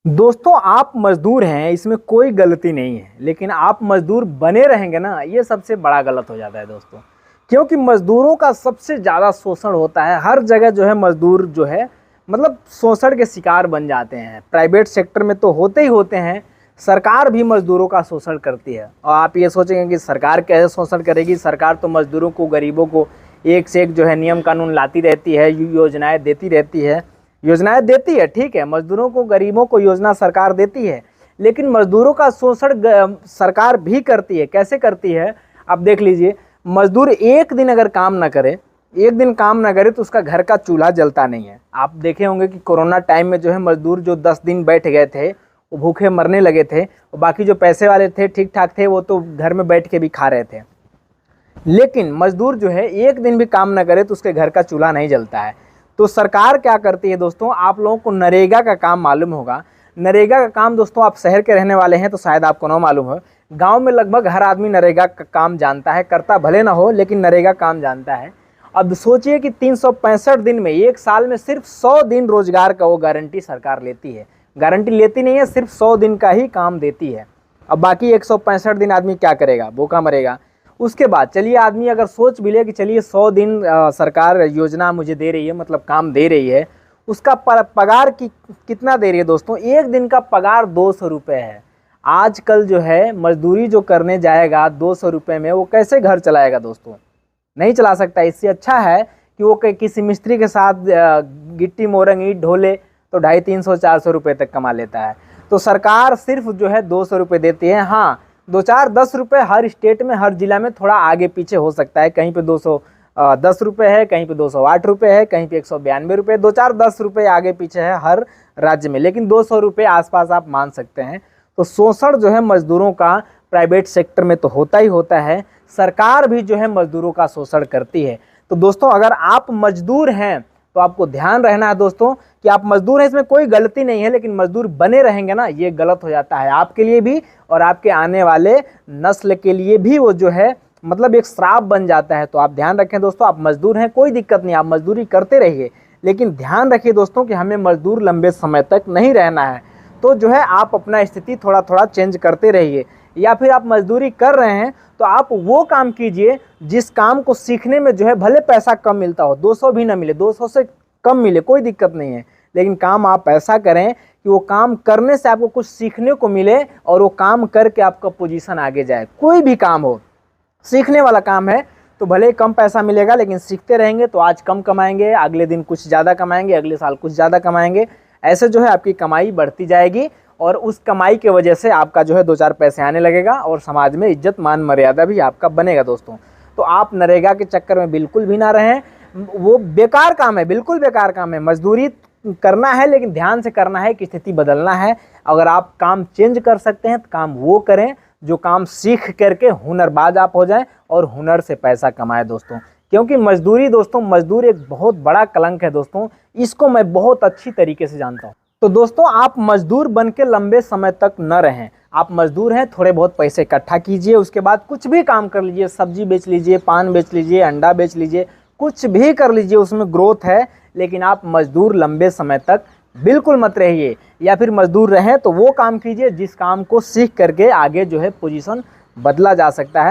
दोस्तों आप मजदूर हैं, इसमें कोई गलती नहीं है, लेकिन आप मजदूर बने रहेंगे ना, ये सबसे बड़ा गलत हो जाता है दोस्तों। क्योंकि मजदूरों का सबसे ज़्यादा शोषण होता है हर जगह। जो है मजदूर जो है मतलब शोषण के शिकार बन जाते हैं। प्राइवेट सेक्टर में तो होते ही होते हैं, सरकार भी मजदूरों का शोषण करती है। और आप ये सोचेंगे कि सरकार कैसे शोषण करेगी। सरकार तो मजदूरों को, गरीबों को एक से एक जो है नियम कानून लाती रहती है, योजनाएं देती रहती है। योजनाएं देती है, ठीक है, मजदूरों को, गरीबों को योजना सरकार देती है, लेकिन मजदूरों का शोषण सरकार भी करती है। कैसे करती है आप देख लीजिए। मजदूर एक दिन अगर काम ना करे, एक दिन काम ना करे तो उसका घर का चूल्हा जलता नहीं है। आप देखे होंगे कि कोरोना टाइम में जो है मजदूर जो 10 दिन बैठ गए थे वो भूखे मरने लगे थे, और बाकी जो पैसे वाले थे, ठीक ठाक थे, वो तो घर में बैठ के भी खा रहे थे। लेकिन मजदूर जो है एक दिन भी काम ना करे तो उसके घर का चूल्हा नहीं जलता है। तो सरकार क्या करती है दोस्तों, आप लोगों को नरेगा का काम मालूम होगा। नरेगा का काम दोस्तों, आप शहर के रहने वाले हैं तो शायद आपको ना मालूम हो। गांव में लगभग हर आदमी नरेगा का काम जानता है, करता भले ना हो लेकिन नरेगा काम जानता है। अब सोचिए कि 365 दिन में, एक साल में सिर्फ 100 दिन रोजगार का वो गारंटी सरकार लेती है। गारंटी लेती नहीं है, सिर्फ 100 दिन का ही काम देती है। अब बाकी 165 दिन आदमी क्या करेगा, भूखा मरेगा। उसके बाद चलिए आदमी अगर सोच भी ले कि चलिए 100 दिन सरकार योजना मुझे दे रही है, मतलब काम दे रही है, उसका पगार कितना दे रही है दोस्तों। एक दिन का पगार 200 रुपये है। आजकल जो है मजदूरी जो करने जाएगा 200 रुपये में, वो कैसे घर चलाएगा दोस्तों, नहीं चला सकता। इससे अच्छा है कि वो किसी मिस्त्री के साथ गिट्टी मोरंग ईंट ढोले तो 250, 300, 400 रुपये तक कमा लेता है। तो सरकार सिर्फ जो है 200 रुपये देती है। हाँ, 2-4, 10 रुपये हर स्टेट में, हर जिला में थोड़ा आगे पीछे हो सकता है। कहीं पे 210 रुपये है, कहीं पे 208 रुपये है, कहीं पे 192 रुपये, 2-4, 10 रुपये आगे पीछे है हर राज्य में, लेकिन 200 रुपये आसपास आप मान सकते हैं। तो शोषण जो है मजदूरों का प्राइवेट सेक्टर में तो होता ही होता है। सरकार भी जो है मजदूरों का शोषण करती है। तो दोस्तों अगर आप मजदूर हैं तो आपको ध्यान रहना है दोस्तों कि आप मजदूर हैं, इसमें कोई गलती नहीं है, लेकिन मजदूर बने रहेंगे ना, ये गलत हो जाता है आपके लिए भी और आपके आने वाले नस्ल के लिए भी। वो जो है मतलब एक श्राप बन जाता है। तो आप ध्यान रखें दोस्तों, आप मजदूर हैं, कोई दिक्कत नहीं, आप मजदूरी करते रहिए, लेकिन ध्यान रखिए दोस्तों कि हमें मजदूर लंबे समय तक नहीं रहना है। तो जो है आप अपना स्थिति थोड़ा थोड़ा चेंज करते रहिए, या फिर आप मजदूरी कर रहे हैं तो आप वो काम कीजिए जिस काम को सीखने में जो है भले पैसा कम मिलता हो, 200 भी ना मिले, 200 से कम मिले, कोई दिक्कत नहीं है, लेकिन काम आप ऐसा करें कि वो काम करने से आपको कुछ सीखने को मिले और वो काम करके आपका पोजीशन आगे जाए। कोई भी काम हो, सीखने वाला काम है तो भले कम पैसा मिलेगा, लेकिन सीखते रहेंगे तो आज कम कमाएंगे, अगले दिन कुछ ज़्यादा कमाएंगे, अगले साल कुछ ज़्यादा कमाएंगे। ऐसे जो है आपकी कमाई बढ़ती जाएगी और उस कमाई की वजह से आपका जो है 2-4 पैसे आने लगेगा और समाज में इज्जत मान मर्यादा भी आपका बनेगा दोस्तों। तो आप नरेगा के चक्कर में बिल्कुल भी ना रहें, वो बेकार काम है, बिल्कुल बेकार काम है। मजदूरी करना है लेकिन ध्यान से करना है कि स्थिति बदलना है। अगर आप काम चेंज कर सकते हैं तो काम वो करें जो काम सीख करके हुनरबाज आप हो जाएं और हुनर से पैसा कमाएं दोस्तों। क्योंकि मजदूरी दोस्तों, मजदूर एक बहुत बड़ा कलंक है दोस्तों, इसको मैं बहुत अच्छी तरीके से जानता हूँ। तो दोस्तों आप मजदूर बन के लंबे समय तक न रहें। आप मजदूर हैं, थोड़े बहुत पैसे इकट्ठा कीजिए, उसके बाद कुछ भी काम कर लीजिए, सब्जी बेच लीजिए, पान बेच लीजिए, अंडा बेच लीजिए, कुछ भी कर लीजिए, उसमें ग्रोथ है। लेकिन आप मजदूर लंबे समय तक बिल्कुल मत रहिए, या फिर मजदूर रहें तो वो काम कीजिए जिस काम को सीख करके आगे जो है पोजीशन बदला जा सकता है।